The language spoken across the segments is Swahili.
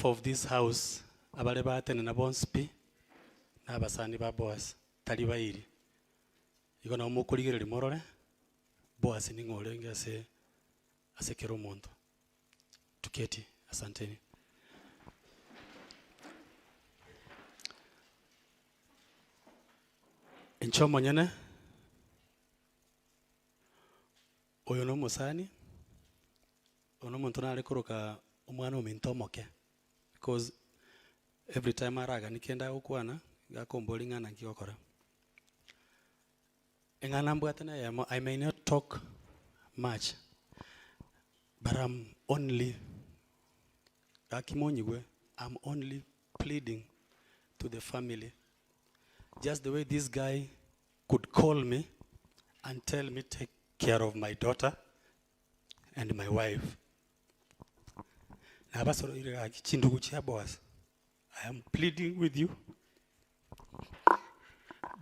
behalf of this house, abale batene na bonspi na basani ba Boaz tali bairi. Iko na umukuligere limorore. Boaz ni ngole ngase asekero mondo. Tuketi, asanteni. Enchomo nyene. Oyo no musani. Ono muntu nali kuruka umwana omintomoke. Because every time araga nikenda ukwana gakomboli ngana ngikokora. Engana mbwatana yamo, I may not talk much, but I'm only pleading to the family. Just the way this guy could call me and tell me take care of my daughter and my wife. I am pleading with you.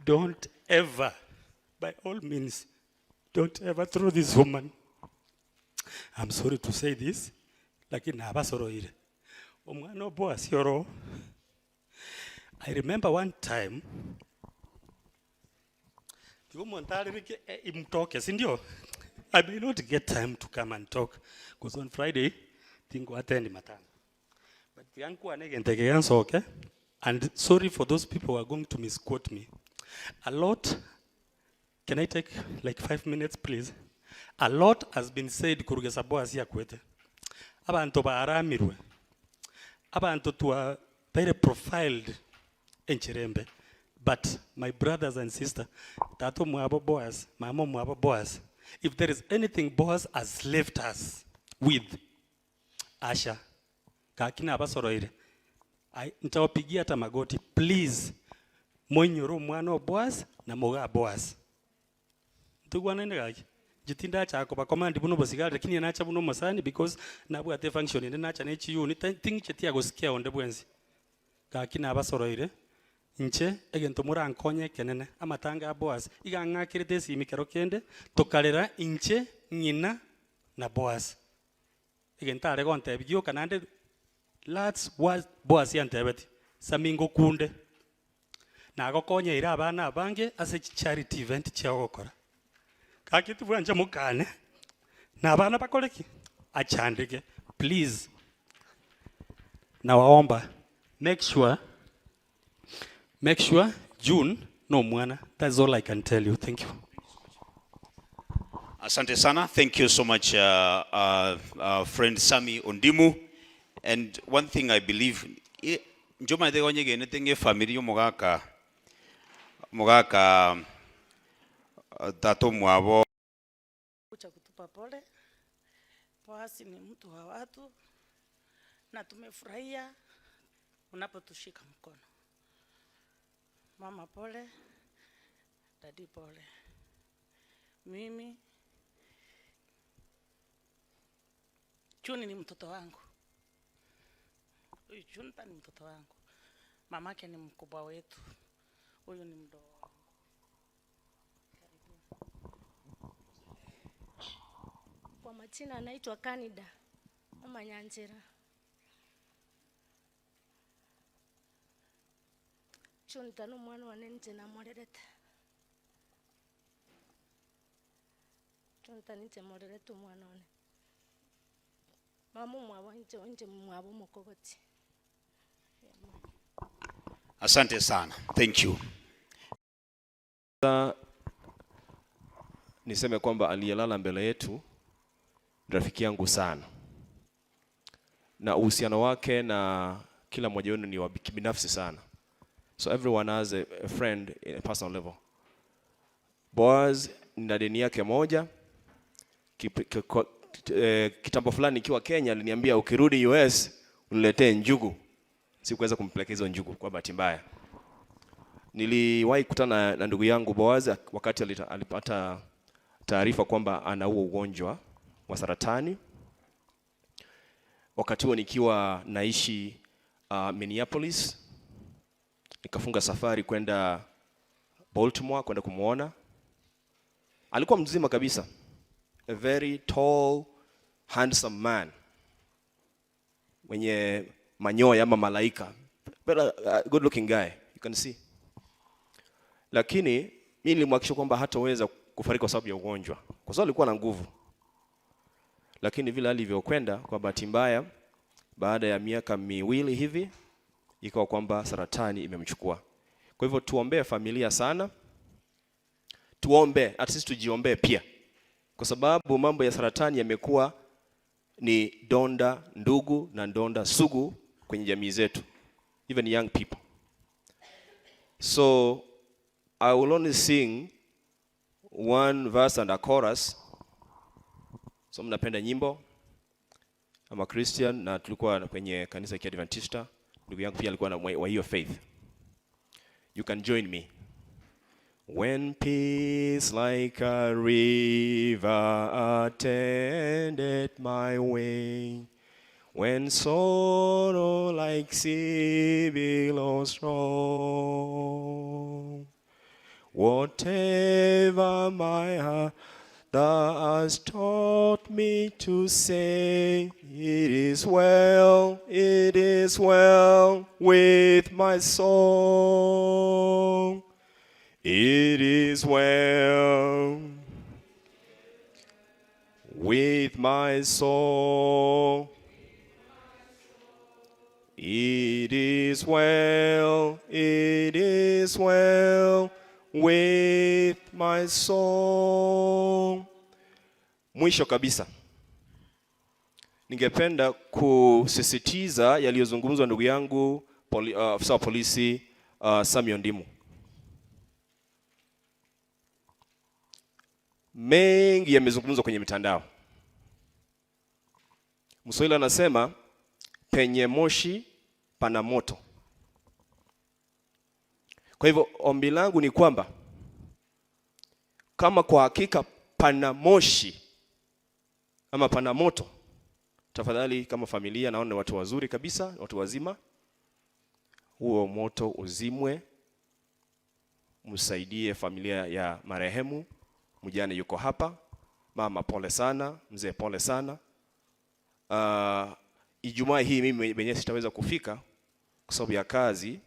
Don't ever, by all means, don't ever throw this woman. I'm sorry to say this, lakini nabasoro ire. Omwana Boaz yoro. I remember one time, I may not get time to come and talk, because on Friday, I attend matanga. But and sorry for those people who are going to misquote me. A lot, can I take like 5 minutes, please? A lot has been said kurugesa Boaz yakwete. Abantu baaramirwe. Abantu tuwa very profiled enchirembe. But my brothers and sisters, tato muabo Boaz, mamo muabo Boaz. If there is anything Boaz has left us with, Asha, kakina abasoroire. Nitawapigia hata magoti, please, mwenyoro mwana Boaz na moga Boaz. Ntugu nende gaki. Jitinda chako ba command buno bosigara lakini nacha buno masani because nabu ate function ende nacha nechi uni thing chetia go sikia onde bwenzi. Kakina abasoroire. Nche egento mura ankonye kenene amatanga Boaz iga ngakirite simikero kende tokalera inche nyina na Boaz egentare gonte bigio kanande lads was Boaz yantebeti samingo kunde na gokonye ira abana abange ase charity event cyagokora kakitu bwanje mukane na abana bakoleki achandike please na waomba make sure June no mwana. That's all I can tell you. Thank you. Asante sana. Thank you so much, friend Sami Ondimu. And one thing I believe, njoma de onye gene tenge family mogaka tato mwabo. Kucha kutupa pole. Boaz ni mtu wa watu na tumefurahia unapotushika mkono. Mama pole, dadi pole. Mimi Chuni ni mtoto wangu. Huyu Chunta ni mtoto wangu. Mamake ni mkubwa wetu. Huyu ni mdogo wangu. Kwa majina anaitwa Canada Mama Nyanjira. Chunta no mwana wa nje na morerete. Chunta nje morerete mwana one. Mama mwabo nje mwabo mukogoti. Asante sana. Thank you. Niseme kwamba aliyelala mbele yetu rafiki yangu sana. Na uhusiano wake na kila mmoja wenu ni wa binafsi sana. So everyone has a friend in a personal level. Boaz na deni yake moja. Kitambo fulani nikiwa Kenya aliniambia ukirudi US uniletee njugu. Sikuweza kumpelekea hizo njugu kwa bahati mbaya. Niliwahi kukutana na ndugu yangu Boaz wakati alipata taarifa kwamba ana huo ugonjwa wa saratani. Wakati huo nikiwa naishi Minneapolis. Nikafunga safari kwenda Baltimore kwenda kumuona. Alikuwa mzima kabisa. A very tall, handsome man. Mwenye manyoya ama malaika. But a good looking guy, you can see. Lakini mimi nilimhakikishia kwamba hataweza kufariki kwa sababu ya ugonjwa, kwa sababu alikuwa na nguvu. Lakini vile alivyokwenda, kwa bahati mbaya, baada ya miaka 2 hivi ikawa kwamba saratani imemchukua. Kwa hivyo tuombee familia sana, tuombe, at least tujiombee pia, kwa sababu mambo ya saratani yamekuwa ni donda ndugu na donda sugu kwenye jamii zetu, even young people. So I will only sing one verse and a chorus. So mnapenda nyimbo, I'm a Christian na tulikuwa kwenye kanisa ya Adventista, ndugu yangu pia alikuwa na wa hiyo faith. You can join me. When peace like a river attended my way, when sorrow like sea billows strong, whatever my heart thou hast taught me to say, it is well with my soul. It is well with my soul. It is well with my soul. Mwisho kabisa, ningependa kusisitiza yaliyozungumzwa ndugu yangu afisa wa polisi Sami Ondimu. Mengi yamezungumzwa kwenye mitandao. Mswahili anasema penye moshi pana moto. Kwa hivyo ombi langu ni kwamba kama kwa hakika pana moshi ama pana moto, tafadhali kama familia, naona watu wazuri kabisa, watu wazima, huo moto uzimwe, msaidie familia ya marehemu. Mjane yuko hapa, mama pole sana, mzee pole sana. Ijumaa hii mimi mwenyewe sitaweza kufika kwa sababu ya kazi,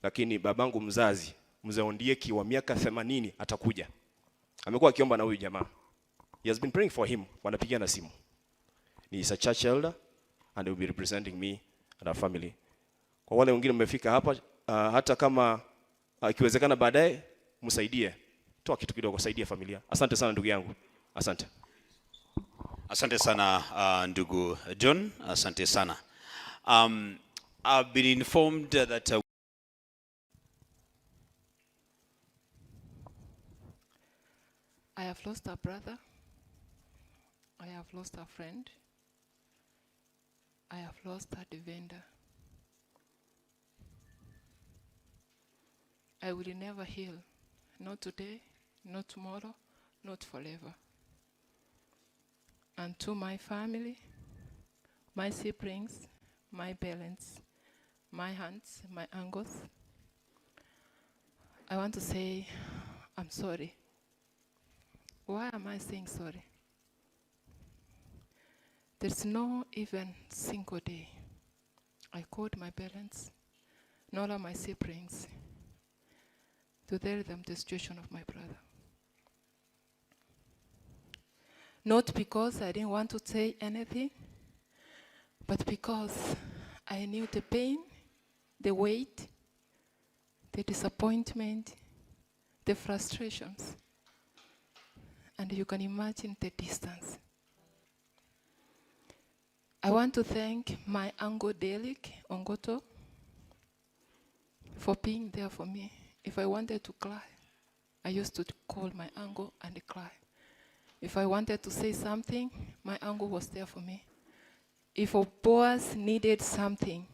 lakini babangu mzazi, mzee Ondieki wa miaka 80 atakuja. Amekuwa akiomba na huyu jamaa. He has been praying for him. Wanapigiana simu. He is a church elder and he will be representing me and our family. Kwa wale wengine mmefika hapa, hata kama ikiwezekana baadaye msaidie. Toa kitu kidogo kusaidia familia. Asante sana ndugu yangu. Asante. Asante sana ndugu John. Asante sana. I've been informed that I have lost a brother. I have lost a friend. I have lost a defender. I will never heal. Not today, not tomorrow, not forever. And to my family, my siblings, my parents, my aunts, my uncles, I want to say I'm sorry. Why am I saying sorry? There's no even single day I called my parents, nor my siblings, to tell them the situation of my brother. Not because I didn't want to say anything, but because I knew the pain, the weight, the disappointment, the frustrations, and you can imagine the distance. I want to thank my uncle Boaz Ogeto for being there for me. If I wanted to cry, I used to call my uncle and cry. If I wanted to say something, my uncle was there for me. If Boaz needed something,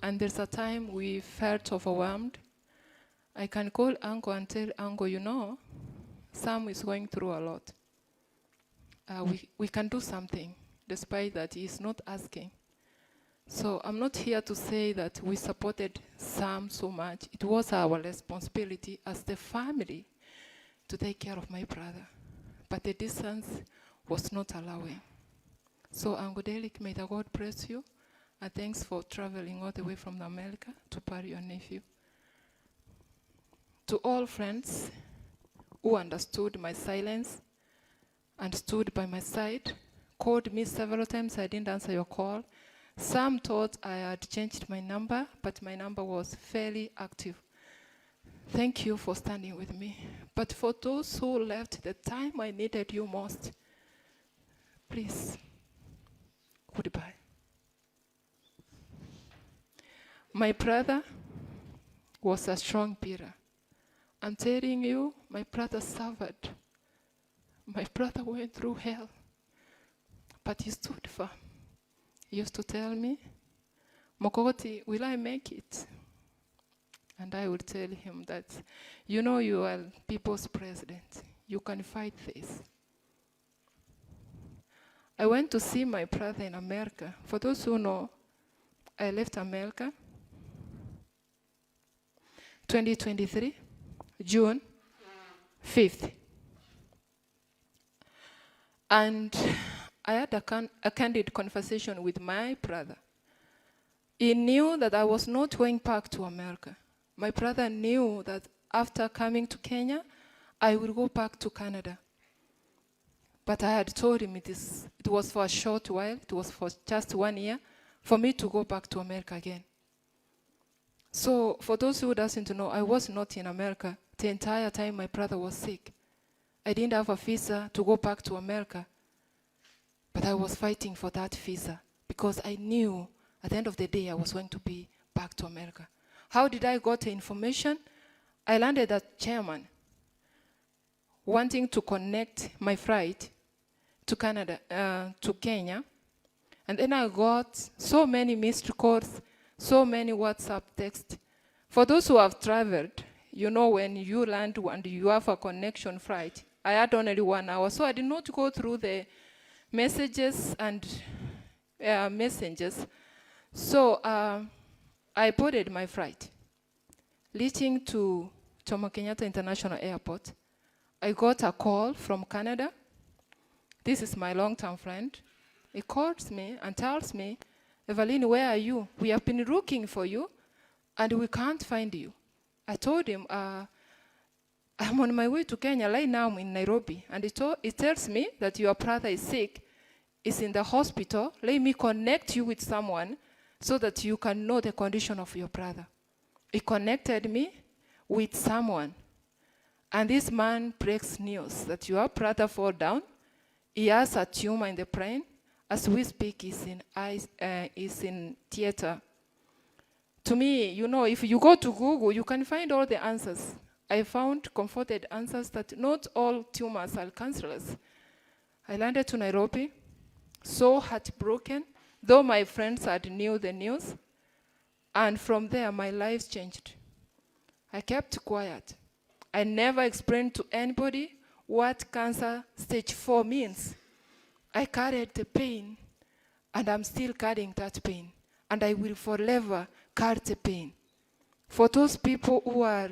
and there's a time we felt overwhelmed, I can call uncle and tell uncle, you know, Sam is going through a lot. We can do something, despite that he is not asking. So I'm not here to say that we supported Sam so much. It was our responsibility as the family to take care of my brother. But the distance was not allowing. So Uncle Derek, may the God bless you And thanks for traveling all the way from America to bury your nephew. To all friends who understood my silence and stood by my side, called me several times, I didn't answer your call. Some thought I had changed my number, but my number was fairly active. Thank you for standing with me. But for those who left the time I needed you most, please, goodbye. My brother was a strong pillar. I'm telling you, my brother suffered. My brother went through hell, but he stood firm. He used to tell me, Mokogoti, will I make it? And I would tell him that, you know, you are people's president. You can fight this. I went to see my brother in America. For those who know, I left America 2023, June 5th. And I had a candid conversation with my brother. He knew that I was not going back to America. My brother knew that after coming to Kenya, I would go back to Canada. But I had told him it was for a short while, it was for just 1 year, for me to go back to America again. So for those who doesn't know, I was not in America the entire time my brother was sick. I didn't have a visa to go back to America, but I was fighting for that visa because I knew at the end of the day I was going to be back to America. How did I got the information? I landed at Chairman, wanting to connect my flight to Canada, to Kenya. And then I got so many missed calls, so many WhatsApp texts. For those who have traveled, you know when you land and you have a connection flight, I had only 1 hour, so I did not go through the messages and messengers. So I boarded my flight, reaching to Jomo Kenyatta International Airport. I got a call from Canada. This is my long-term friend. He calls me and tells me, Evelyn, where are you? We have been looking for you, and we can't find you. I told him, I'm on my way to Kenya. Right now I'm in Nairobi. And he tells me that your brother is sick, is in the hospital. Let me connect you with someone so that you can know the condition of your brother. He connected me with someone. And this man breaks news that your brother fell down. He has a tumor in the brain. As we speak, he's in theater. To me, you know, if you go to Google, you can find all the answers. I found comforted answers that not all tumors are cancerous. I landed to Nairobi, so heartbroken, though my friends had knew the news. And from there, my life changed. I kept quiet. I never explained to anybody what cancer stage 4 means. I carried the pain, and I'm still carrying that pain. And I will forever carry the pain. For those people who are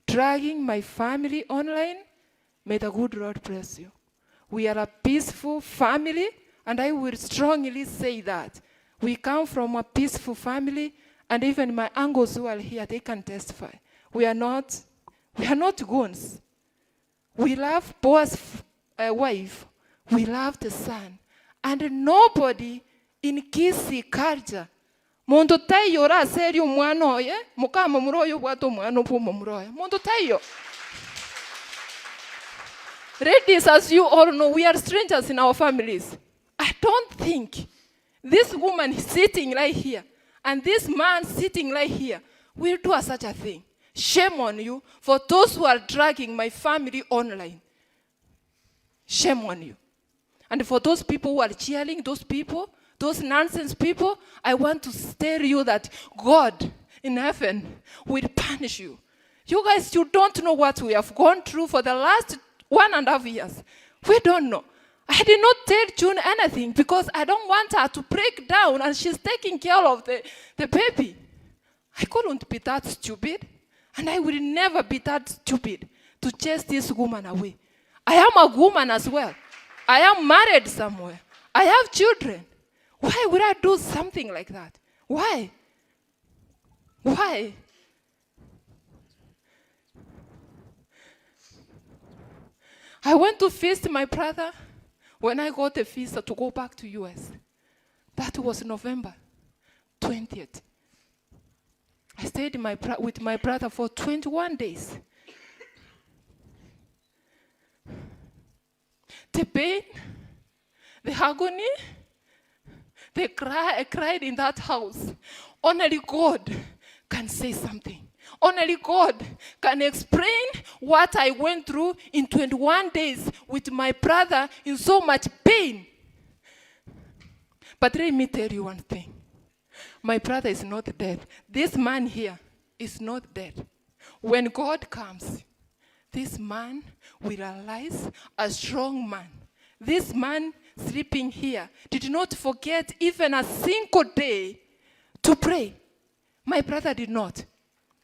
dragging my family online, may the good Lord bless you. We are a peaceful family, and I will strongly say that. We come from a peaceful family, and even my uncles who are here, they can testify. We are not goons. We love Boaz's wife. We love the son. And nobody in Kisi culture, Mondo tayo ra serio mwano ye, mukama muroyo wato mwano po muroyo. Mondo tayo. Ladies, as you all know, we are strangers in our families. I don't think this woman sitting right here and this man sitting right here will do such a thing. Shame on you for those who are dragging my family online. Shame on you. And for those people who are cheering, those people, those nonsense people, I want to tell you that God in heaven will punish you. You guys, you don't know what we have gone through for the last 1.5 years. We don't know. I did not tell June anything because I don't want her to break down and she's taking care of the baby. I couldn't be that stupid, and I will never be that stupid to chase this woman away. I am a woman as well. I am married somewhere. I have children. Why would I do something like that? Why? Why? I went to visit my brother when I got a visa to go back to US. That was November 20th. I stayed with my brother for 21 days. The pain, the agony, I cried in that house. Only God can say something. Only God can explain what I went through in 21 days with my brother in so much pain. But let me tell you one thing. My brother is not dead. This man here is not dead. When God comes, this man will arise a strong man. This man sleeping here did not forget even a single day to pray. My brother did not.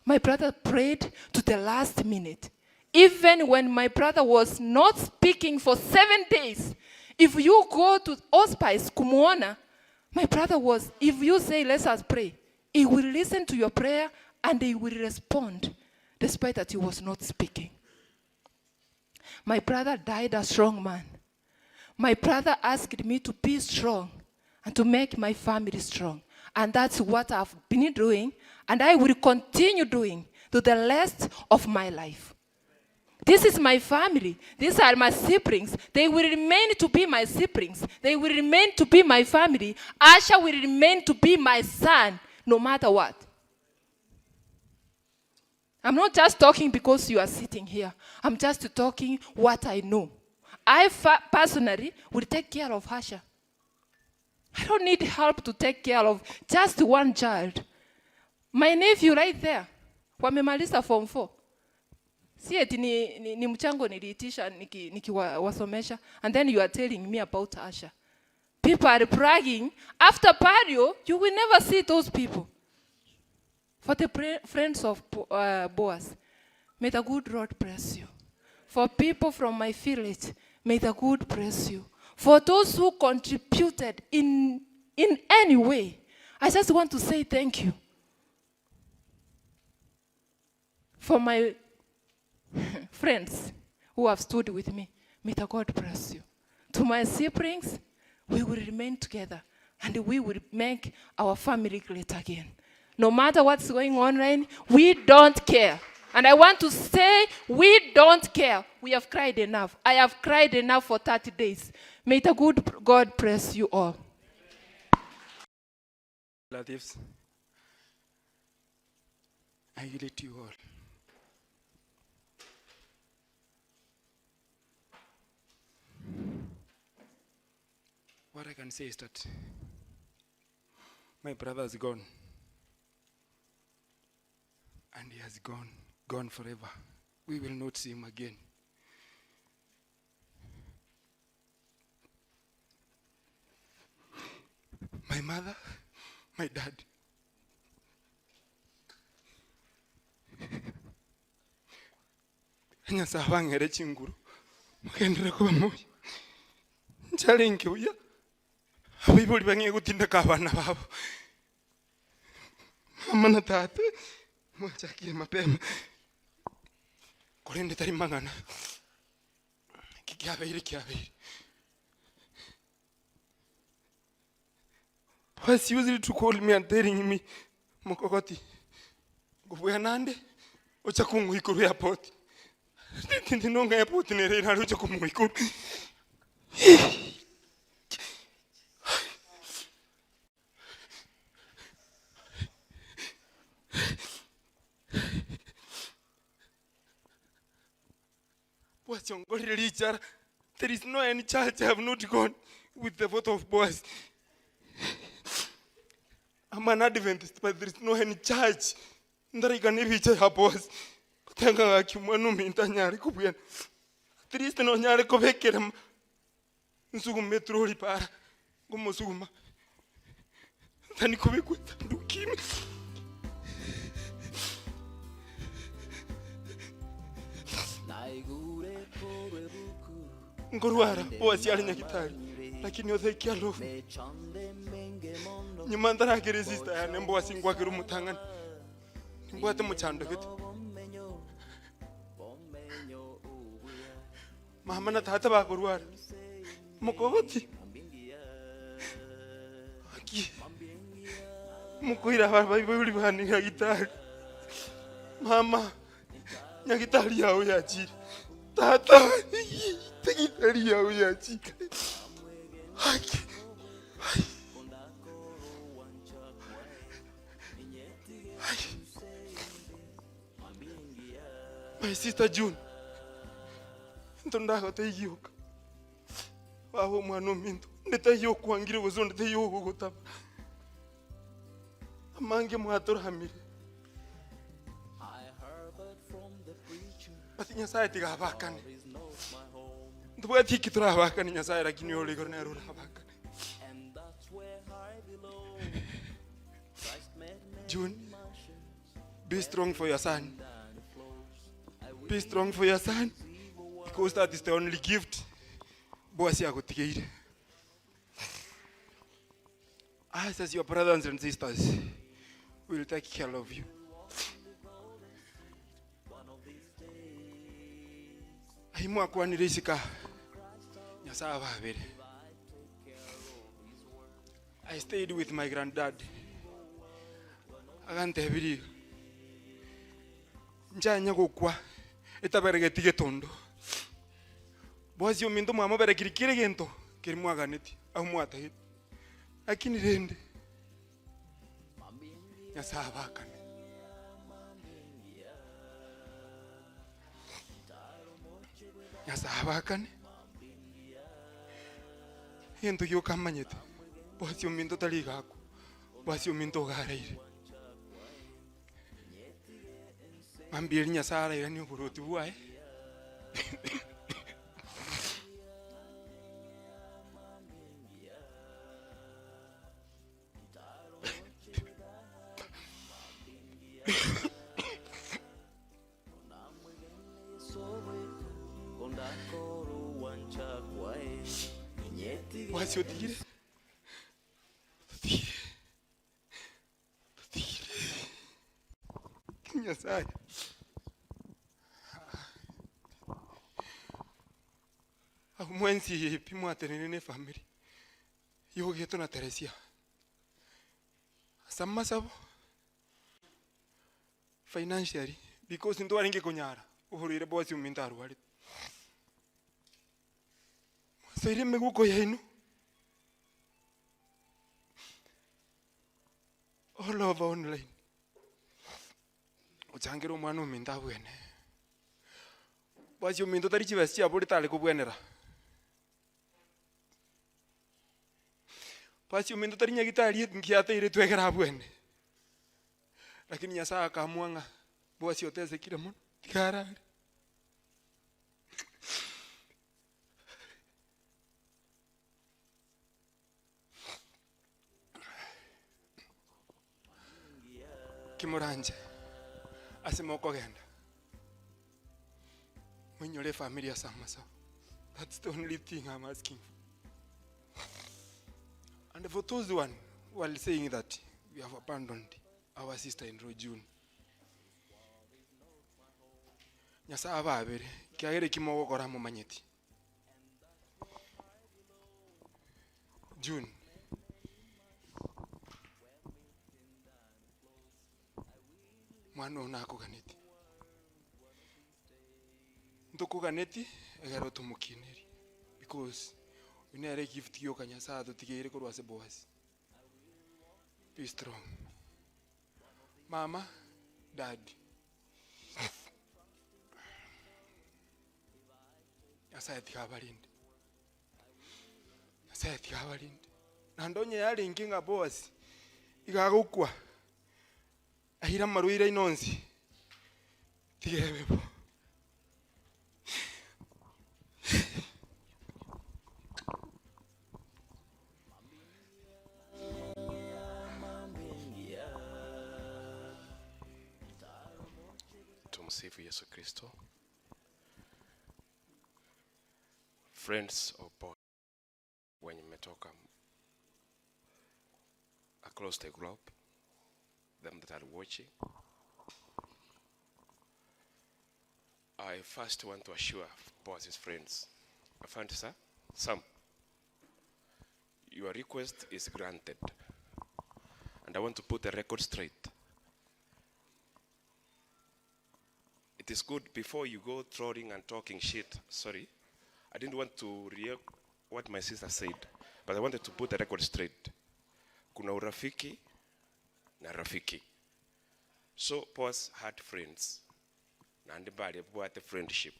My brother prayed to the last minute. Even when my brother was not speaking for 7 days, if you go to hospice, kumuona, my brother was, if you say, let us pray, he will listen to your prayer and he will respond, despite that he was not speaking. My brother died a strong man. My brother asked me to be strong and to make my family strong. And that's what I've been doing, and I will continue doing to the rest of my life. This is my family. These are my siblings. They will remain to be my siblings. They will remain to be my family. Asha will remain to be my son, no matter what. I'm not just talking because you are sitting here. I'm just talking what I know. I personally will take care of Asha. I don't need help to take care of just one child. My nephew right there, wamemaliza form 4. Si eti ni mchango niliitisha nikiwasomesha, and then you are telling me about Asha. People are bragging. After Pario, you will never see those people. For the friends of Boaz, may the good Lord bless you. For people from my village, may the good bless you. For those who contributed in any way, I just want to say thank you. For my friends who have stood with me, may the God bless you. To my siblings, we will remain together and we will make our family great again. No matter what's going on right, we don't care. And I want to say, we don't care. We have cried enough. I have cried enough for 30 days. May the good God bless you all. Relatives, I yield it to you all. What I can say is that my brother is gone. And he has gone forever. We will not see him again. My mother, my dad. Nyasa wangere chinguru. Mukendera kuba moyo. Nchalenke uya. Abibuli bangiye gutinda kabana babo. Mama na tata. Mwachakie mapema. Kolende tari mangana. Kikiabeire. Was usually to call me and telling me, Mokokoti, Gubuya Nande, Ochakungu Hikuru airport. Didn't know airport in a Raruchakum Hikur. What's your God religion? There is no any church I have not gone with the vote of Boaz. I'm an Adventist, but there is no any church that I can even have Boaz. Thank God, you want to meet Nyari Kubian. There is no Nyari Kobekerem. Nsugu metro ripara. Gumosuma. Tani Kubiku, do Kim. Nguruara, Boaz yali nyakitari. Lakini yote kia lofu. nyuma ndarakere sister yane mbo asingwa kiru mutangana mbo ate muchando gete mama na tata bakorwara mukogoti aki mukuira bari bani ya gitari mama nyagitari yawe yachira tata gitari yawe yachira aki my sister June ndonda hote yoka waho mwana minto ndete yoku angire bozo ndete yoku gota amange mwatora hamire ati nyasaye tiga bakane ndubwa tiki tura bakane nyasaye lakini ole gorna rura bakane June, be strong for your son. Be strong for your son, because that is the only gift Boaz Ogeto. Us as your brothers and sisters will take care of you. Aimu akwani risika nyasaye babere. I stayed with my granddad. Agante biri njanya gukwa etaberege tondo Boaz Ogeto mama bere kirikire gento kirimo aganeti aho mwata lakini rende nyasaye bakane nyasaye bakane yento yo kamanyete Boaz Ogeto tali gako Boaz Ogeto gareire Mambiri nyasaye ira ni uburuti bwae Boaz Ogeto nyasaye mwenzi pimo atenene family Ogeto na Teresia sama sabo financially because ndo aringe kunyara uhurire Boaz Ogeto arwari saire meguko yaino all over online uchangiro umwana Ogeto abwene Boaz Ogeto tari chibesi aburi tale kubwenera Boaz Ogeto tari nyagitari ngiate ire twegera abwene lakini nyasaye akamwanga Boaz Ogeto kire muno karari kimuranje asimoko genda when your family is samasa. That's the only thing I'm asking for. And for those one who are saying that we have abandoned our sister in June, nyasaye babere kiagere kimogo kora mu manyeti June mwana unako ganeti ndoko ganeti egero tumukineri because we need a gift yo kanyasa to tigere ko rwase Boaz. Be strong mama, dad. Nyasaye tikabalinde nyasaye tikabalinde nandonye yali inkinga Boaz igagukwa ahira maruira inonzi tigebebo Tumsifu Yesu Kristo. Friends of Boaz, when mmetoka across the globe, them that are watching. I first want to assure Boaz's friends, Afante sir, Sam, your request is granted. And I want to put the record straight. It is good before you go throwing and talking shit. Sorry, I didn't want to react what my sister said, but I wanted to put the record straight. Kuna urafiki na rafiki. So Boaz had friends. And the friendship.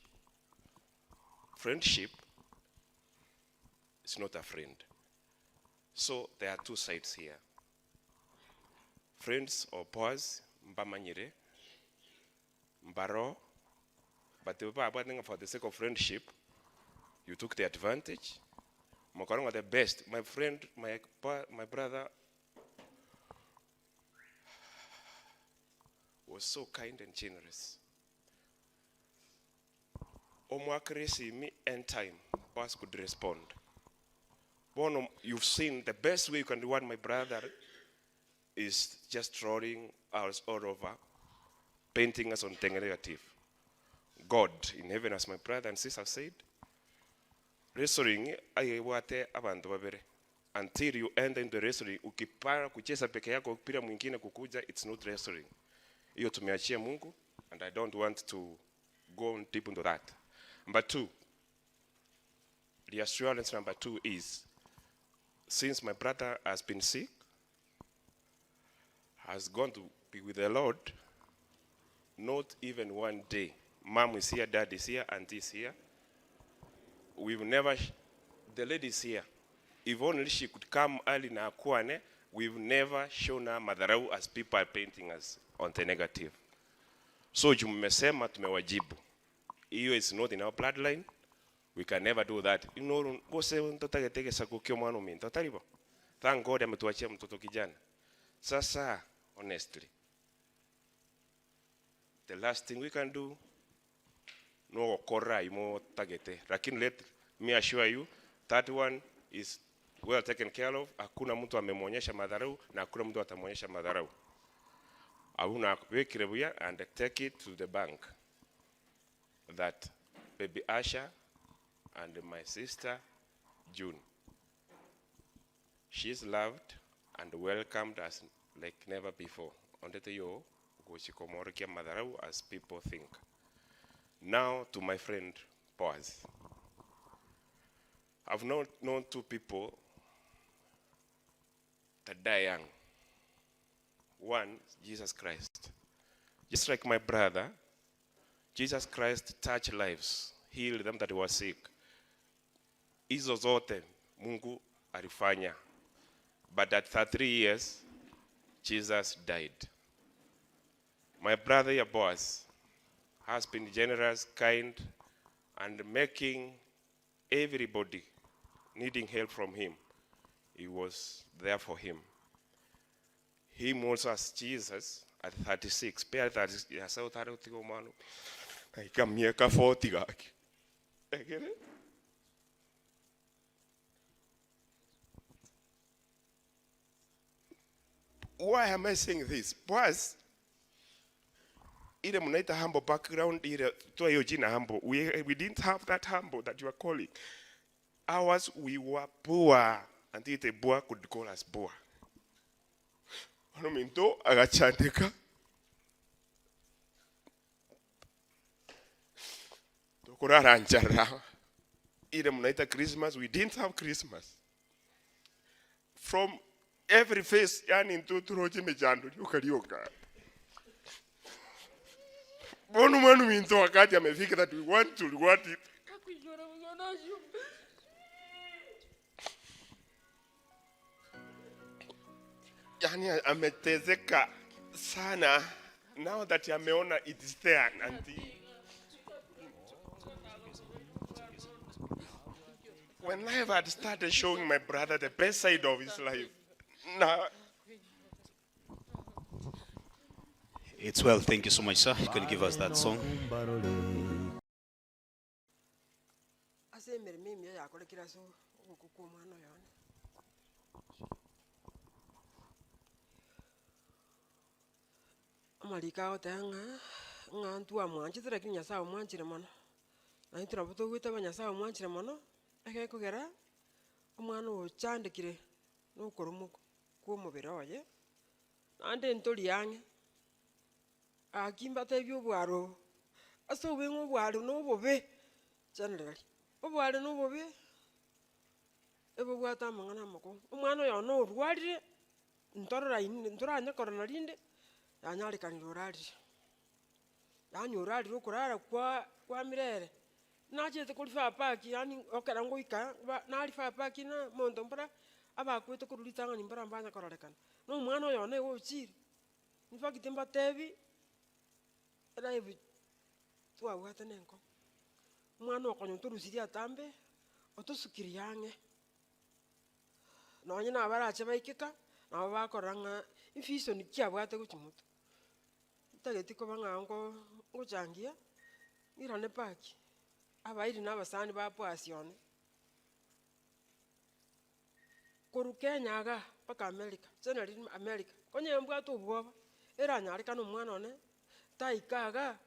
Friendship is not a friend. So there are two sides here. Friends or Boaz, mbamanyire, mbaro, but for the sake of friendship, you took the advantage. Mokaranga the best. My friend, my brother was so kind and generous. Me and time, Boaz could respond. Bono, you've seen the best way you can reward my brother is just drawing us all over, painting us on the negative. God in heaven, as my brother and sister said, wrestling until you enter into wrestling, ukipara kucheza peke yako pira mwingine kukuja, it's not wrestling. Hiyo tumeachia Mungu, and I don't want to go deep into that. Number two, the assurance number two is, since my brother has been sick, has gone to be with the Lord, not even one day. Mom is here, dad is here, auntie is here. We've never, the lady is here. If only she could come early na akuane, we've never shown her madharau as people are painting us on the negative. So jumesema tumewajibu. Iyo is not in our bloodline. We can never do that. You know, thank God ametuachia mtoto kijana. Sasa, honestly, the last thing we can do, no korra imo tagete. Lakini let me assure you, that one is well taken care of. Hakuna mtu amemwonyesha madharau na hakuna mtu atamwonyesha madharau. Auna wekirebuya and take it to the bank. That baby Asha and my sister June, she's loved and welcomed as like never before. As people think. Now to my friend Boaz. I've known two people that die young. One, Jesus Christ. Just like my brother, Jesus Christ touched lives, healed them that were sick. Hizo zote Mungu alifanya. But at 33 years, Jesus died. My brother Boaz has been generous, kind, and making everybody needing help from him. He was there for him. Him also as Jesus at 36. Pia 36 ya sau taru tigo manu. Ika miaka 40 gaki. Egere? Why am I saying this? Boaz, ile mnaita humble background, ile toa hiyo jina humble. We didn't have that humble that you are calling. Ours, we were poor. Until the boy could call us poor. Minto agachandeka. Tokora ranjara. Ile mnaita Christmas, we didn't have Christmas. From every face, yani into troje mejando ukarioka. Bonu manu minto wakati amefika that we want to reward it. Yani ametezeka sana. Now that ameona it is there and when life had started showing my brother the best side of his life. Now It's well, thank you so much, sir. You can give us that song. amarika otenga ngantu amwanchite lakini nyasaye omwanchire mono na itira buto gwita nyasaye omwanchire mono ege kugera omwana ochandikire nokoromuko kwa omobere oye nande ntori yange akimba tebyo bwaro ase obeng'o bwaro nobobe generally obwaro nobobe ebo bwata amang'ana amako omwana oyo norwarire ntoranya korona rinde yanyarikanire orarire yanyorarire okorara kwa mirere nachete kuri fapaki yani okera ngoika nari fapaki na mondo mbara abakwete kururita ngani mbara mbanya kororekana no mwana oyo ne ochire nifakite mbatebi live twabwate nenko mwana okonyo turusiria atambe otusukiri yange nonye nabarache baikeka nabo bakoranga ifiso nikiabwate guchimuto tageti ko bangango nguchangia irane paki abairi n'abasani ba Boaz koru Kenya aga paka America generally America konye mbwate ubwoba eranyarika n'omwana one taikaga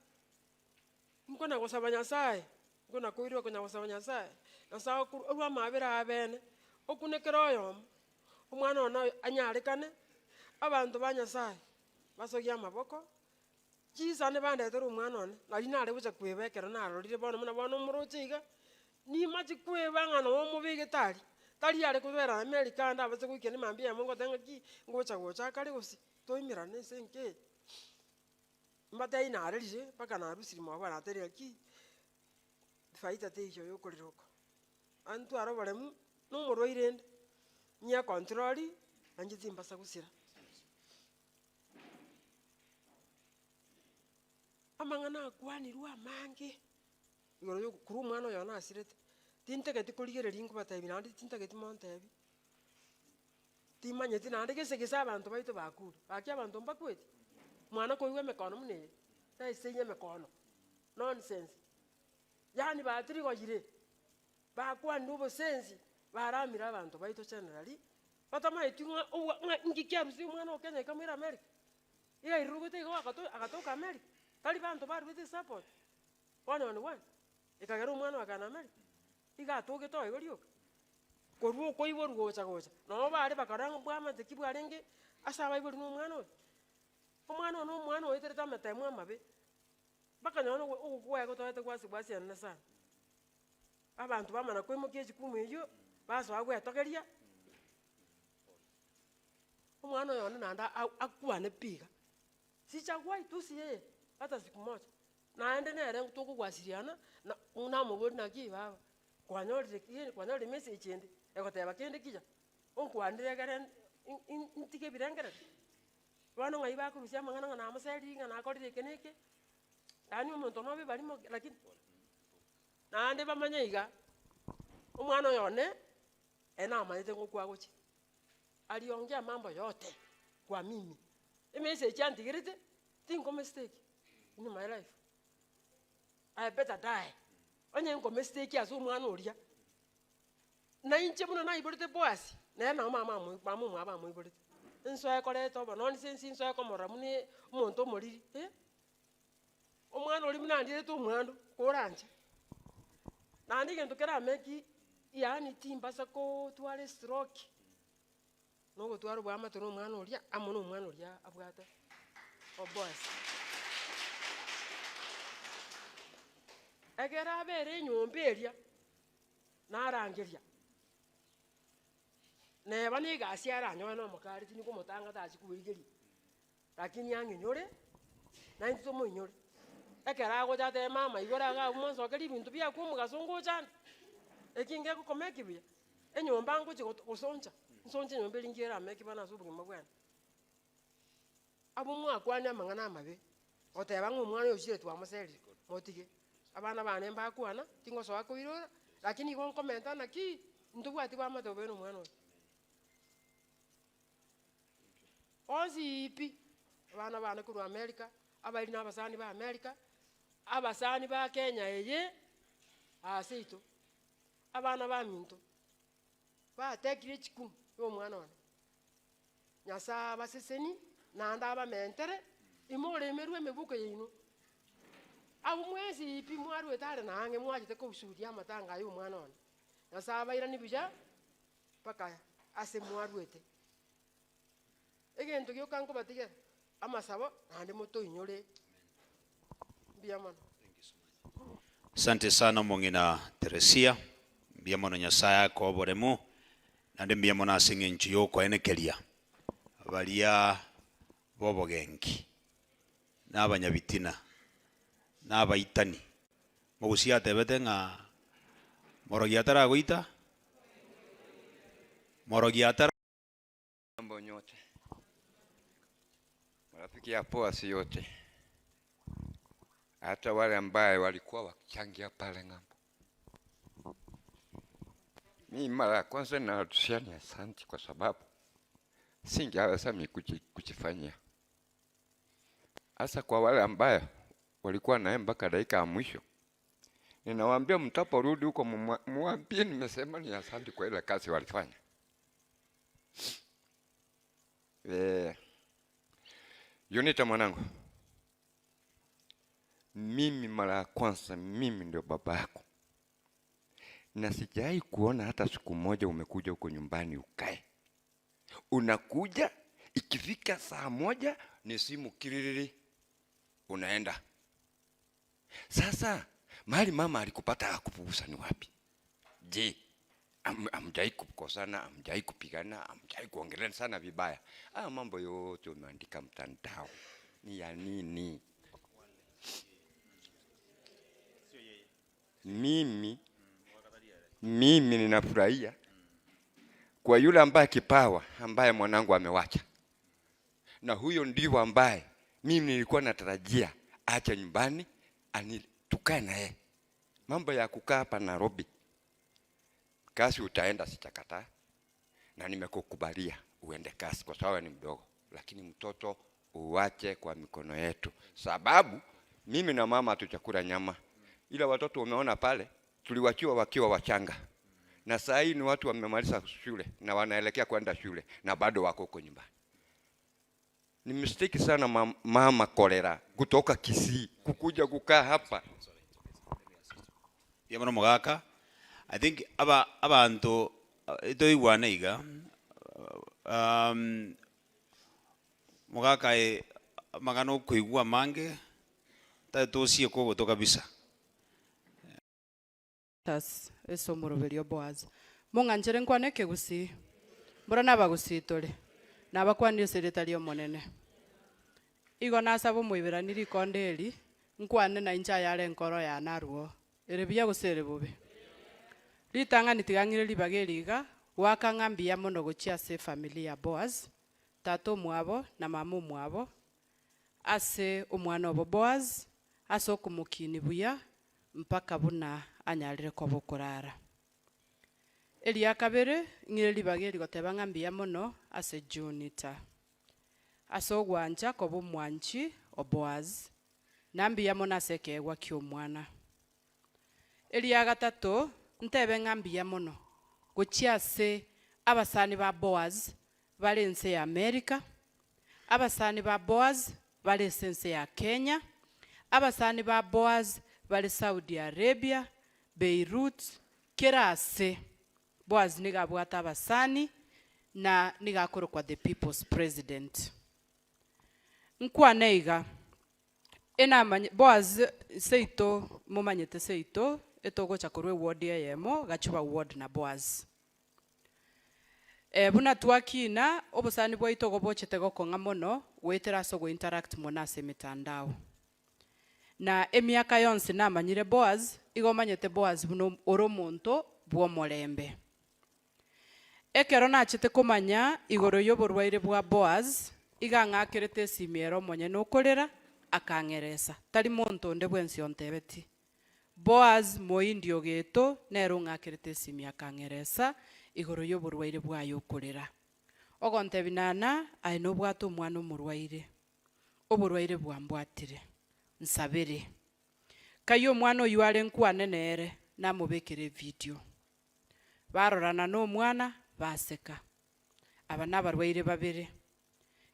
nkona gosaba nyasaye nkona koirwe konya gosaba nyasaye nyasaye orwa mabira abene okunekera oyo omwana ona anyarikane abantu ba nyasaye basogia amaboko jisane bandetera omwana one nari nare bucha kwebekera narorire bono muna bono murochiga ni machi kweba ng'ana omubige tari yare kubera America nda bache kwikene mambia mongo tenga ki ngocha gocha kare gosi toimira nese nke mbata inarerije paka narusiri mwa bana tere ki faita te yo yokoriroko antu arobaremu no moroirende nya controli anjiti mbasa gusira amang'ana kwanirwa mange igoro yo kuru mwana oyo nasirete tintegeti kurigereria nkubatebi nandi tintegeti montebi timanyeti nandi gesegesa abantu baito bakuru baki abantu mbakweti mwana koiwe mekono mune taisenye mekono nonsense yani batiri gojire bakwani obosensi baramira abantu baito generally batamaitunga ngikiarusi mwana okenya ikamwira America iga irugute iga agatoka America tali bantu barwete support one ikagera omwana wakana America iga atoke to igorioka koruo koiboru gocha no bari bakaranga bwamate kibwarenge asaba ibori n'omwana ono omwana oitereta amatemu amabe bakanyona ogwego toete gwasi na sana abantu bamana kwemokia chikumu eyo baso agwetogeria omwana oyo nanda akwane piga sichagwai tusiye hata siku moja naende nere tukugwasiriana na mubori naki baba kwanyorire message ende egoteba kende kija onkwandire garen intike birengere bano ngai bakurusia amang'ana ng'ana amaseri ng'ana akorire keneke yani omonto nobe barimo lakini nande bamanya iga omwana oyo ne amanyete ngokwa gochi aliongea mambo yote kwa mimi message antigirite tinko mistake in my life I better die onye nko mistake aso omwana oria na inche muno na iborite Boaz na mama aba mo iborite nso ekore to bono nsensi nso ekomora muni omonto moriri omwana ori munandire to omwando koranje nandi gento kera meki yani timbasa ko tware stroke no go twaro bwa matoro omwana oria amono omwana oria abwate o Boaz egera bere nyomberia narangeria neba ni gasi aranyoa no mukari tini ko mutanga tachi kuigeri lakini yange nyore na into mo nyore ekera go jate mama igora ga umonso keri bintu bya kumugasongo cyane ekinge ko komeki bya enyomba ngo gusonja nsonje nyomberi ngera meki bana subuge mabwana abo mwakwanya amang'ana amabe oteba ng'omwana yoshire twamuseri motige abana bane mbakwana tingo so akoirora lakini go komenta naki ntubwati bwa matobe no mwana ozipi abana bane ku America abali n'abasani ba America abasani ba Kenya eye asito abana ba minto ba tekire chiku yo mwana one nyasa baseseni nanda aba mentere imore merwe mebuke yinu abu mwezi ipi mwaru etare na ange mwajite ko usudi amatanga ayo mwana one nasaba ira nibija paka ase mwaru ete egento gyokango batige amasabo ande moto inyore biamana. Asante sana mongina Teresia biamono Nyasaye ko boremu nande biamono asinge nchi yoko enekeria balia bobogengi n'abanyabitina n'abayitani mugusia tebete nga morogiatara goita morogiatara mambo nyote marafiki ya Boaz yote hata wale ambaye walikuwa wakichangia pale ng'ambo. Mimi mara ya kwanza natusiani asante kwa sababu singeweza mimi kujifanyia. Hasa kwa wale ambaye walikuwa naye mpaka dakika ya mwisho. Ninawaambia mtaporudi huko muambie nimesema ni asante kwa ile kazi walifanya. Unita mwanangu. Mimi mara ya kwanza mimi ndio baba yako. Na sijai kuona hata siku moja umekuja huko nyumbani ukae. Unakuja ikifika saa moja ni simu kiririri unaenda. Sasa mahali mama alikupata akupuusa ni wapi? Je, amjai kukosana, amjai kupigana, amjai kuongelea sana vibaya? Mambo yote umeandika mtandao. Ni ya nini? Mimi ninafurahia kwa yule ambaye kipawa ambaye mwanangu amewacha. Na huyo ndio ambaye mimi nilikuwa natarajia acha nyumbani tukae na yeye. Mambo ya kukaa hapa Nairobi, kazi utaenda sitakataa, na nimekukubalia uende kazi kwa sababu ni mdogo, lakini mtoto uache kwa mikono yetu, sababu mimi na mama tuchakula nyama. Ila watoto umeona pale tuliwachiwa wakiwa wachanga, na saa hii ni watu wamemaliza shule na wanaelekea kwenda shule na bado wako huko nyumbani. Ni mistake sana mama kolera kutoka Kisii kukuja kukaa hapa. Biamono mogaka I think abantu ito iwanaiga mogaka magano kuigwa mange tatosie ko gotoka bisa tas esomoroberio Boaz monganchere nkwane kegusi murana bagusitore nabakwanire seretario monene igo nasabo moiberaniri kondeli nkwane na incha yare nkoro ya naruo erebia gusere bobe litangani tigangire libageriga wakangambia mono gochia se familia Boaz tato mwabo na mamu mwabo ase omwana obo Boaz ase okumukini buya mpaka buna anyarire ko bokorara elia kabere ngire libageri goteba ngambia mono ase Junita ase ogwanja ko bomwanchi o Boaz nambia mono ase kegwa kyo mwana elia gatato ntebe ngambia mono gochia ase abasani ba Boaz bale nse ya America, abasani ba Boaz bale nse ya Kenya, abasani ba Boaz bale Saudi Arabia, Beirut, kerase Boaz niga bwata abasani na niga akoro kwa the people's president. Nkwa neiga ena Boaz seito momanyete seito etogo chakorwe ward ya yemo gachuba ward na Boaz. Buna tuakina obosani bwa itogo bochete gokonga mono wetera so go interact mona se mitandao. Na emiaka yonse namanyire Boaz igomanyete Boaz buno oromonto bwo molembe. Ekero nachete komanya igoro yoborwaire bwa Boaz igangakirete simiero monye nokorera akangeresa tari monto nde bwensi ontebeti. Boaz Moindi Ogeto nero ngakirete simi akangeresa igoro yoborwaire bwayo okorera. Ogontebinana aino bwato omwana omorwaire oborwaire bwambwatire nsabere kayo omwana oyu are nkwane nere namobekere video barorana no mwana baseka aba nabarwaire babere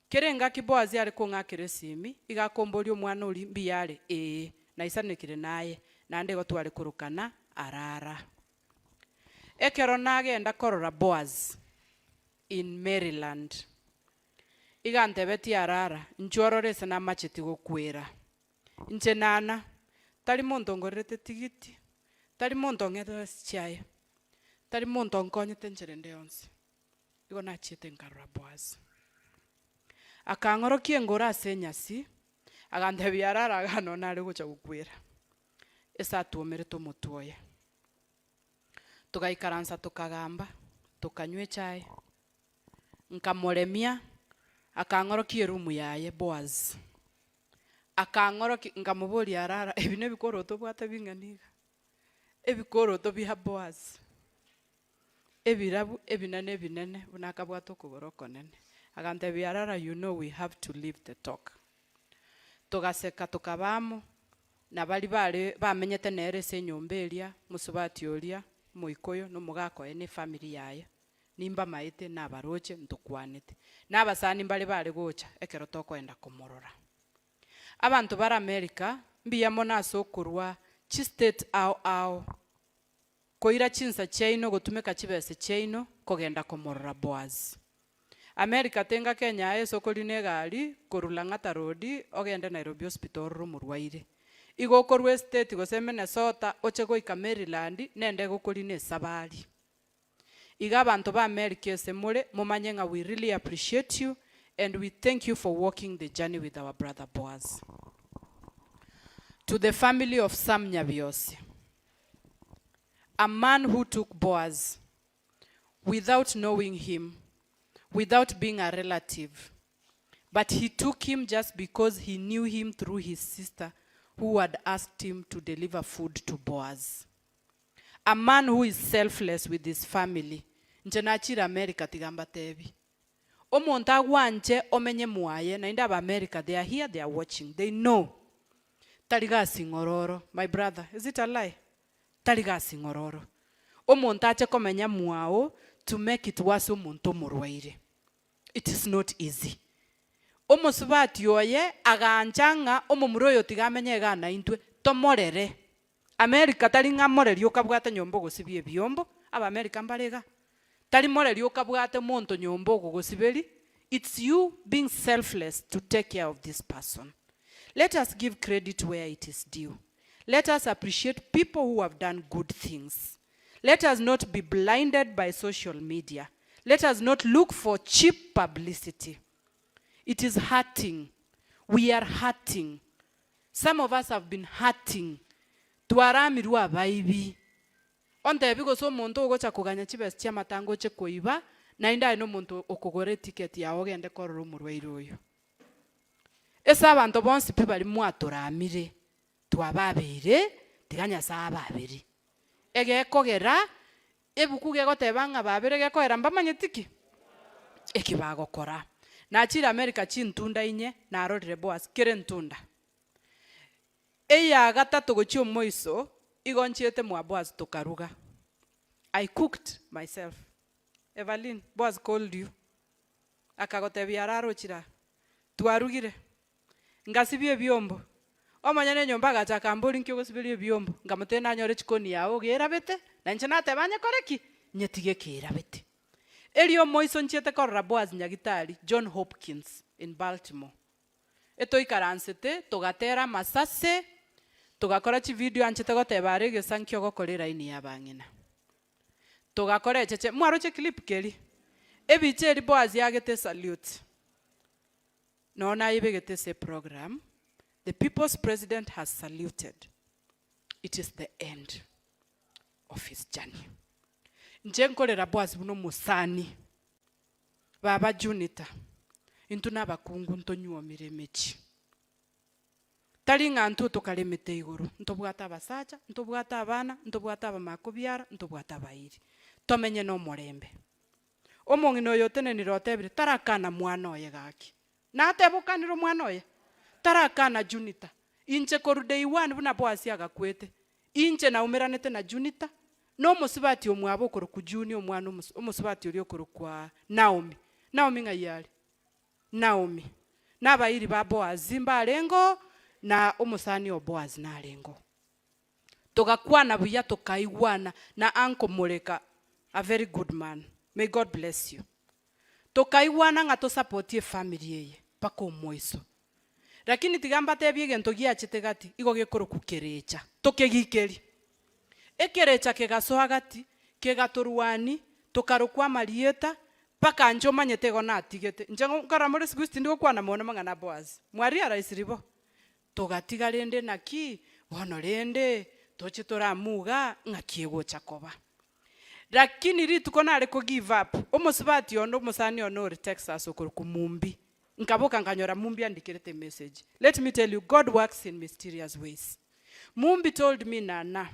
Kerenga ki Boaz yari kung'akire simi igakomboria omwana ori mbiyare na isanikire naye nande gotware kurukana arara. Ekero nagenda korora Boaz in Maryland. Igantebeti arara nchororese na macheti gokwera. Nche nana tari muntu ngorete tigiti. Tari muntu ng'ethere chiaye. Tari muntu nkonyete ncherende yonse. Igo nachiete nkarora Boaz. Akang'orokia engora ase nyasi agantebia arara agano nare gocha gokwera. Esa atuomerete omotwe oye. Tugaikaransa tukagamba, tukanywa echae. Nkamoremia, akang'orokia erumu yaye Boaz. Akang'orokia nkamubori arara, ebi nebikoroto bwate bing'aniga. Ebikoroto bia Boaz. Ebirabu ebinene ebinene bunakabwate okogora okonene. Agantebia arara, you know we have to leave the talk. Tugaseka tukabamo, na bali bamenyete nere ase enyomba eria, musubati oria, moikoyo nomogako ene family yaye. Nimba maite nabaroche ntukwanete. Nabasani bali gocha ekero tokoenda komorora. Abantu bara America mbiyamo naso okorwa chi state ao koira chinsa chaino gotumeka chibese chaino kogenda komorora Boaz. America tenga Kenya esokori negari korula ng'ata road ogende Nairobi hospital rumurwaire. Igo korwe state gose Minnesota oche goika Maryland nende gokori ne sabari. Iga abantu ba America esemure mumanye nga we really appreciate you and we thank you for walking the journey with our brother Boaz. To the family of Sam Nyabiosi, a man who took Boaz without knowing him, without being a relative, but he took him just because he knew him through his sister who had asked him to deliver food to Boaz. A man who is selfless with his family. Njenachira America tigamba tebi. Omonta wanje omenye muaye na inda ba America, they are here, they are watching. They know. Taliga singororo. My brother, is it a lie? Taliga singororo. Omonta ache komenya muao to make it worse omonto murwaire. It is not easy. Omosubati oye aganchanga omumuroyo tigamenye gana intwe tomorere. America tali ngamoreri okabwate nyombo gosibie byombo aba America mbarega. Tali moreri okabwate monto nyombo gosibeli. It's you being selfless to take care of this person. Let us give credit where it is due. Let us appreciate people who have done good things. Let us not be blinded by social media. Let us not look for cheap publicity. It is hurting. We are hurting. Some of us have been hurting. Tuaramirwa abaibi. Onte bigo so monto ogocha kuganya chibes chia matango che koiba na inda ino monto okogore ticket ya ogende kororo murwaire oyo. Esa abantu bonsi pe bali mwatoramire. Twababire tiganya sa babiri. Ege kogera ebukuge gotebanga babire ge koera mbamanyetiki. Ekibagokora. Na chira America chintunda inye na arorire Boaz kire ntunda. Eya gatatu gochi omoiso igonchiete mwa Boaz tokaruga. I cooked myself. Evelyn, Boaz called you. Akagotebia araro chira. Tuarugire. Ngasibie byombo. Omanyane nyomba gacha kambori nkyo gosibie byombo. Ngamutena nyore chikoni yao gerabete. Na nchana tebanye koreki. Nyetige kerabete. Elio moiso nchiete korra Boaz nyagitari John Hopkins in Baltimore. Eto ikaransete togatera masase togakora chi video anchete gotebare gesankyo gokorera ini yabangina. Togakora cheche mwaroche clip keri. Ebicheri Boaz yagete salute. Nona ibegete se program. The people's president has saluted. It is the end of his journey. Njenkolera Boaz buno musani. Baba Junita. Intuna bakungu ntonyuo miremechi. Talinga ntu tokalemete iguru. Ntobwata abasacha, ntobwata abana, ntobwata abamakobyara, ntobwata abairi. Tomenye no morembe. Omongino yotene nirotebire tarakana mwana oye gaki. Na atebukaniro mwana oye. Tarakana Junita. Inche koru day one buna Boaz agakwete. Inche na umeranete na Junita. No musibati omwabo koro ku Juni omwana omusibati oli okoro kwa Naomi. Naomi ngayali. Naomi nabairi ba Boaz mbarengo na umusani o Boaz narengo tugakwana buya tukaigwana na Uncle Mureka, a very good man, may God bless you. Tukaigwana nga to support ye family ye paka umwiso. Lakini tigamba tebye gento giachite gati igo gekoro kukerecha tokegikeri ekerecha kegasoa gati kegatoruani tokarukwa marieta paka njoma nyetego na atigete njengo karamore sigusti ndiko kwana mona mangana Boaz mwari araisiribo togatiga rende naki bono rende toche toramuga ngakiego chakoba. Lakini ritu kona areko give up omusibati ono musani ono Texas okuruku mumbi nkaboka nganyora mumbi andikirete message. Let me tell you, God works in mysterious ways. Mumbi told me, Nana,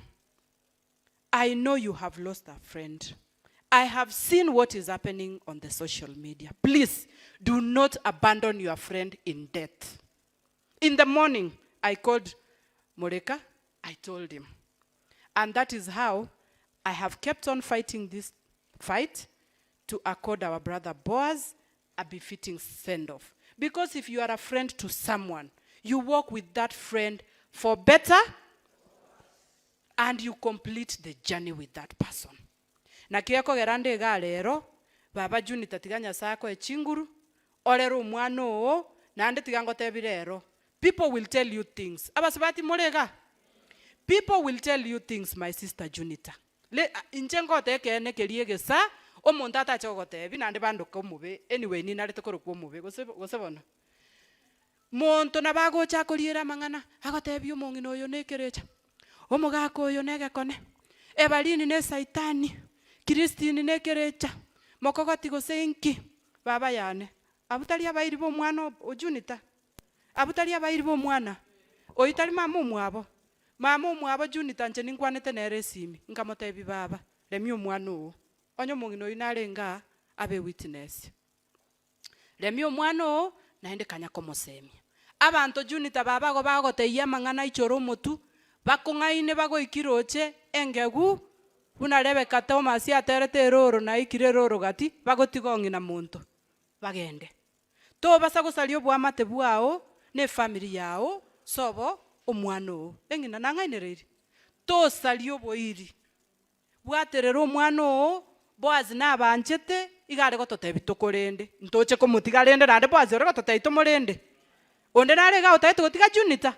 I know you have lost a friend. I have seen what is happening on the social media. Please do not abandon your friend in death. In the morning, I called Mureka. I told him. And that is how I have kept on fighting this fight to accord our brother Boaz a befitting send-off. Because if you are a friend to someone, you work with that friend for better and you complete the journey with that person. Na kieko gerande galero, baba juni tatiganya sako e chinguru, olero umwano o, na ande tigango tebirero. People will tell you things. Abasabati morega. People will tell you things, my sister Junita. Inchengo teke ene keriege sa, o montata chogote, binande bando komube, anyway, ni narete koro komube, gosebona. Monto na bago chako liera mangana, agote biyo mongino yo nekerecha. O mogako yo nege kone. Ebalini ne saitani, Kristini nekerecha. Mokogoti gosenki, baba yane. Abutalia bairibo mwano o Junita. Abutalia bairibo mwana. O itali mamu mwabo. Mamu mwabo Junita nche ningwanete nere simi. Nkamotebi baba. Lemio mwano. Onyo mongino inarenga abe witness. Lemio mwano naende kanya komosemi. Abantu Junita baba go bago te yamangana ichoro motu. Bako ngaine bago ikiroche engegu. Unarebe kata omasi aterete roro na ikire roro gati. Bago tigongi na muntu. Bagende. To basa gusalio bwamate bwao ne family yao sobo omwano. Engina nangainereri. To salio boiri. Bwaterero omwano Boaz na banchete igare gototebi tokorende ntoche ko mutigarende nande Boaz ore gototei tomorende onde nare ga otaite gotiga Junita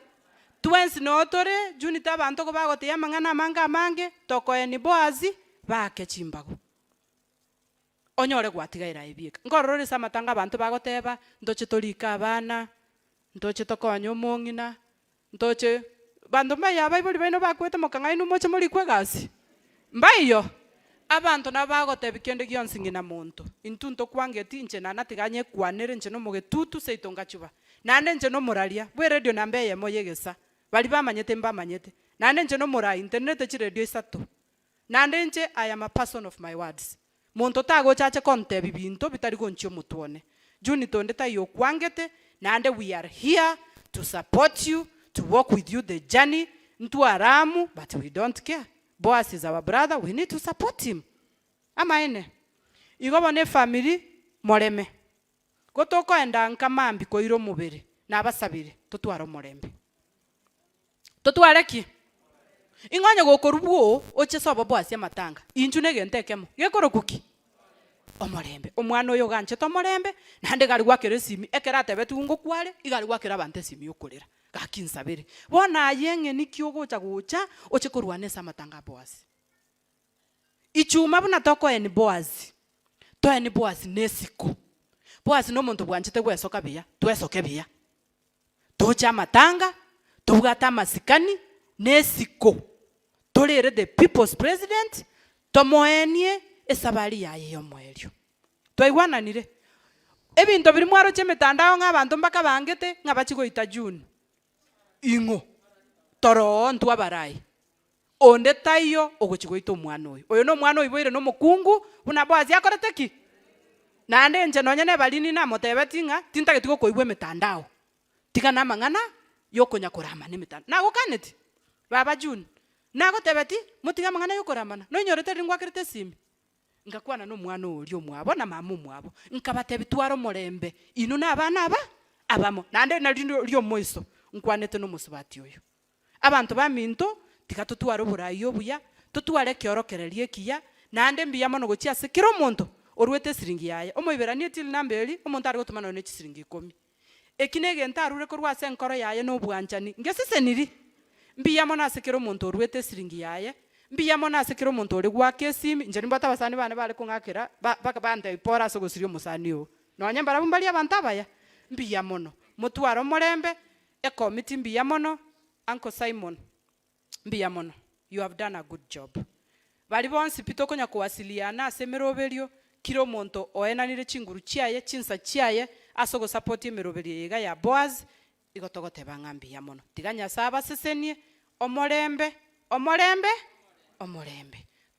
twensi notore Junita abantu go bagote yamangana manga mange toko eni Boaz bake chimbago onyore gwatiga ira ibieka ngorore samatanga abantu bagoteba ntoche torika abana ntoche tokonyo mongina ntoche bandu maya baibuli baino bakwete mokangainu moche muri kwegasi mbaiyo abantu nabagotebi kende gionsi ngina muntu intunto kwangeti nche nanatiganye kwanere nche no mugetutu seitonga chuba nande nche no muraria bwe radio nambe ye moyegesa bali bamanyete mbamanyete nande nche no mura internet chi radio isato nande nche I am a person of my words muntu tago chache kontebi binto bitari goncho mutuone juni tonde tayo kwangete nande we are here to support you to walk with you the journey ntu aramu but we don't care. Boaz is our brother, we need to support him. Amaene. Igobone family moreme. Gotoko enda nkamambi ko iro mubere nabasabire tutwaro morembe. Tutware ki? Inganya gokorubwo oche sobo Boaz ya matanga. Injune gentekemo. Gekoro kuki. Omorembe. Omwana oyo ganche to morembe nande gari gwakere simi ekerate betu ngo kware igari gwakera bante simi yokorera. Gakinsabere bona yenge nikiogocha gocha oche korwane samatanga Boaz ichuma buna toko eni Boaz to eni Boaz nesiko Boaz no muntu bwanchite gwesoka biya twesoke biya tocha matanga tugata masikani nesiko tolere the people's president tomoenie esabali yaye yomwelyo twaigwananire ebinto biri mwaro chemetandao ng'abantu mbaka bangete ng'abachigoita June ingo toro ntu abarai onde tayo ogochigoita omwana oyo oyo no mwana oiboire no mokungu buna Boaz yakorete ki nande nje nonyene balini na motebetinga tintagetigo koigwe metandao tiga na mangana yokonya korama ne metandao nago kaneti baba June nago tebeti mutiga mangana yokoramana no nyorete ringwa kirete simi ngakwana no mwana uri omwabo na mamu mwabo nkabate bitwaro morembe ino na abana abamo nande na ryo moiso nkwanete no musubati uyu abantu baminto tikatutwara oburayo buya tutware kiorokererie kiya nande mbiya mono gochia sekiro omonto orwete siringi yaye omoiberanie til namberi omonto ari gotumana ne siringi 10 ekinege ntarure korwa senkoro yaye no bwanchani ngesiseniri mbiya mono asekiro omonto orwete siringi yaye mbiya mono asekiro omonto ori gwake simi njeri mbata basani bane bale kungakira baka bande ipora so gosirio musani o nonya mbara mbali abantu abaya mbiya mono mutwaro morembe e committee mbiya mono Uncle Simon mbiya mono you have done a good job bali bonsi pitoko nya kuwasiliana asemeroberio kiro monto oenanire chinguru chiaye chinsa chiaye asogo support emeroberio yega ya Boaz igotogote bangambi ya mono tiganya saba sesenie omorembe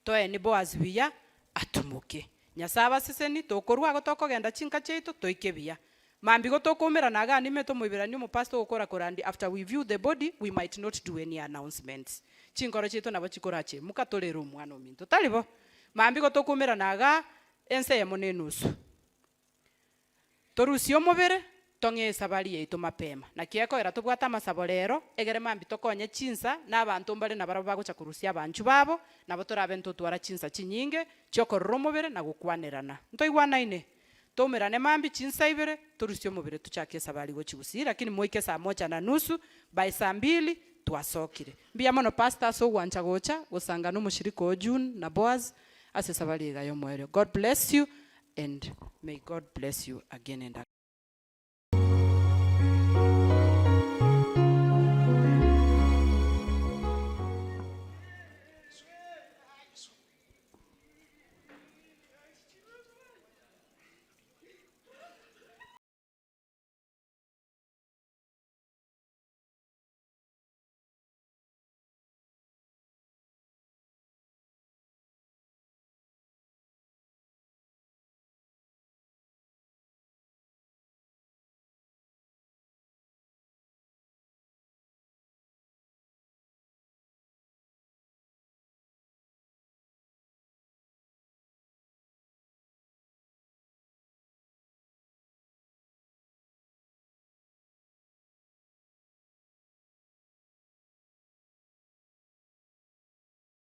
toe ni Boaz biya atumuke nyasaba seseni tokorwa gotoko genda chinka cheito toikebia mambi gotokomera naga ni meto moibirani mu pastor okora korandi after we view the body we might not do any announcements chinkoro cheito nabo chikorache mukatolero mwana ominto talibo mambi gotokomera naga ense yamone nusu torusio mobere tonge sabari yeito mapema na kieko era tubwata masabolero egere mambi tokonye chinsa n'abantu mbale nabaro bagocha kurusia abanchu babo nabo torabento twara chinsa chinyinge chiokorro mobere na gukwanerana ntoigwana ine tomerane mambi chinsa ibere torusio mobere tuchake sabari gochigusira lakini moike saa 1:30 by saa 2 twasokire mbia mono pastor so wancha gocha gosanga no mushiriko June na Boaz ase sabari gayo moero. God bless you and may God bless you again and again.